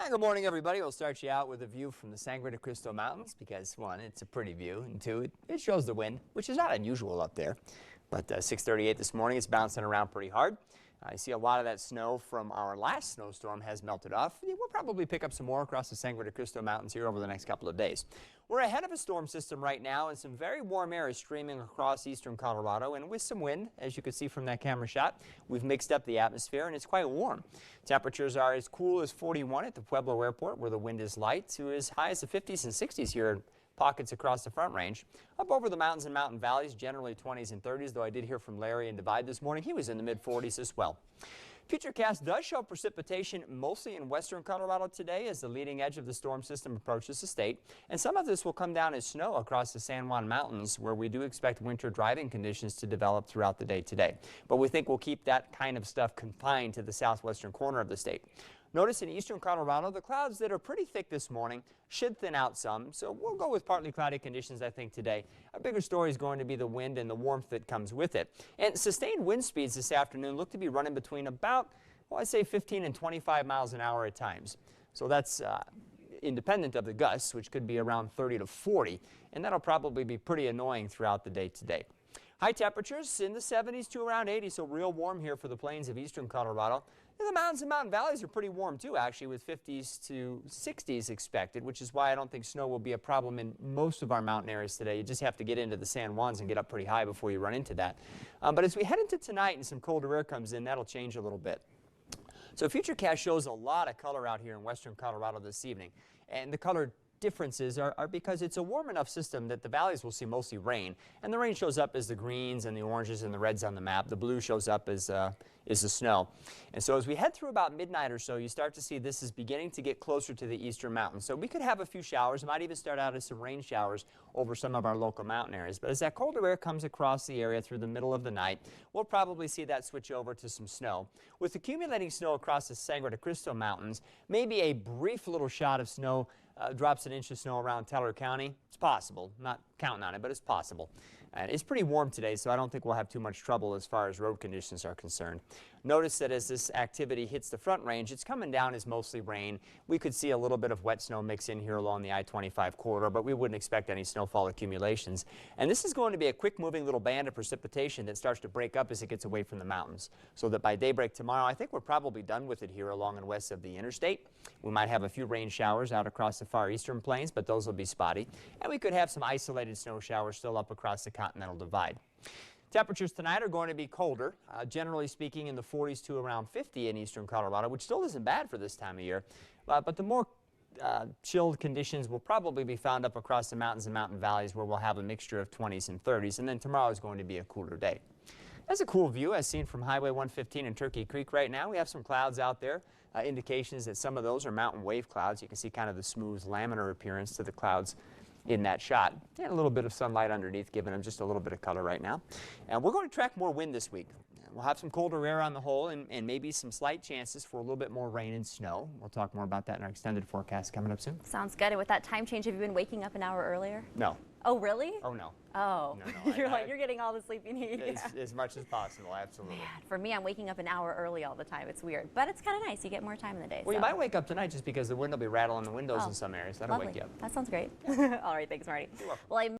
Hi, good morning, everybody. We'll start you out with a view from the Sangre de Cristo Mountains because, one, it's a pretty view, and two, it shows the wind, which is not unusual up there. But 6:38 this morning, it's bouncing around pretty hard. I see a lot of that snow from our last snowstorm has melted off. We'll probably pick up some more across the Sangre de Cristo Mountains here over the next couple of days. We're ahead of a storm system right now, and some very warm air is streaming across eastern Colorado, and with some wind, as you can see from that camera shot, we've mixed up the atmosphere, and it's quite warm. Temperatures are as cool as 41 at the Pueblo Airport, where the wind is light, to as high as the 50s and 60s here in pockets across the Front Range. Up over the mountains and mountain valleys, generally 20s and 30s, though I did hear from Larry in Divide this morning. He was in the mid-40s as well. FUTURECAST does show precipitation mostly in western Colorado today as the leading edge of the storm system approaches the state. And some of this will come down as snow across the San Juan Mountains, where we do expect winter driving conditions to develop throughout the day today. But we think we'll keep that kind of stuff confined to the southwestern corner of the state. Notice in eastern Colorado, the clouds that are pretty thick this morning should thin out some, so we'll go with partly cloudy conditions, I think, today. A bigger story is going to be the wind and the warmth that comes with it. And sustained wind speeds this afternoon look to be running between about, well, I'd say 15 and 25 miles an hour at times. So that's independent of the gusts, which could be around 30 to 40, and that'll probably be pretty annoying throughout the day today. High temperatures in the 70s to around 80, so real warm here for the plains of eastern Colorado. And the mountains and mountain valleys are pretty warm too, actually, with 50s to 60s expected, which is why I don't think snow will be a problem in most of our mountain areas today. You just have to get into the San Juans and get up pretty high before you run into that. But as we head into tonight and some colder air comes in, that'll change a little bit. So FUTURECAST shows a lot of color out here in western Colorado this evening. And the color differences are because it's a warm enough system that the valleys will see mostly rain, and the rain shows up as the greens and the oranges and the reds on the map. The blue shows up as the snow. And so as we head through about midnight or so, you start to see this is beginning to get closer to the eastern mountains. So we could have a few showers, might even start out as some rain showers over some of our local mountain areas. But as that colder air comes across the area through the middle of the night, we'll probably see that switch over to some snow. With accumulating snow across the Sangre de Cristo Mountains, maybe a brief little shot of snow drops an inch of snow around Teller County. It's possible. Not counting on it, but it's possible. And it's pretty warm today, so I don't think we'll have too much trouble as far as road conditions are concerned. Notice that as this activity hits the Front Range, it's coming down as mostly rain. We could see a little bit of wet snow mix in here along the I-25 corridor, but we wouldn't expect any snowfall accumulations. And this is going to be a quick-moving little band of precipitation that starts to break up as it gets away from the mountains. So that by daybreak tomorrow, I think we're probably done with it here along and west of the interstate. We might have a few rain showers out across the far eastern plains, but those will be spotty. And we could have some isolated snow showers still up across the Continental Divide. Temperatures tonight are going to be colder, generally speaking in the 40s to around 50 in eastern Colorado, which still isn't bad for this time of year. But the more chilled conditions will probably be found up across the mountains and mountain valleys, where we'll have a mixture of 20s and 30s. And then tomorrow is going to be a cooler day. That's a cool view as seen from Highway 115 in Turkey Creek right now. We have some clouds out there, indications that some of those are mountain wave clouds. You can see kind of the smooth laminar appearance to the clouds in that shot, and a little bit of sunlight underneath, giving them just a little bit of color right now. And we're going to track more wind this week. We'll have some colder air on the whole, and maybe some slight chances for a little bit more rain and snow. We'll talk more about that in our extended forecast coming up soon. Sounds good. And with that time change, have you been waking up an hour earlier? No. Oh, really? Oh, no. Oh, no, you're getting all the sleep you need. As much as possible, absolutely. Man, for me, I'm waking up an hour early all the time. It's weird, but it's kind of nice. You get more time in the day. Well, you might wake up tonight just because the wind will be rattling the windows in some areas. That'll lovely. wake you up. That sounds great. All right, thanks, Marty. You're welcome. Well,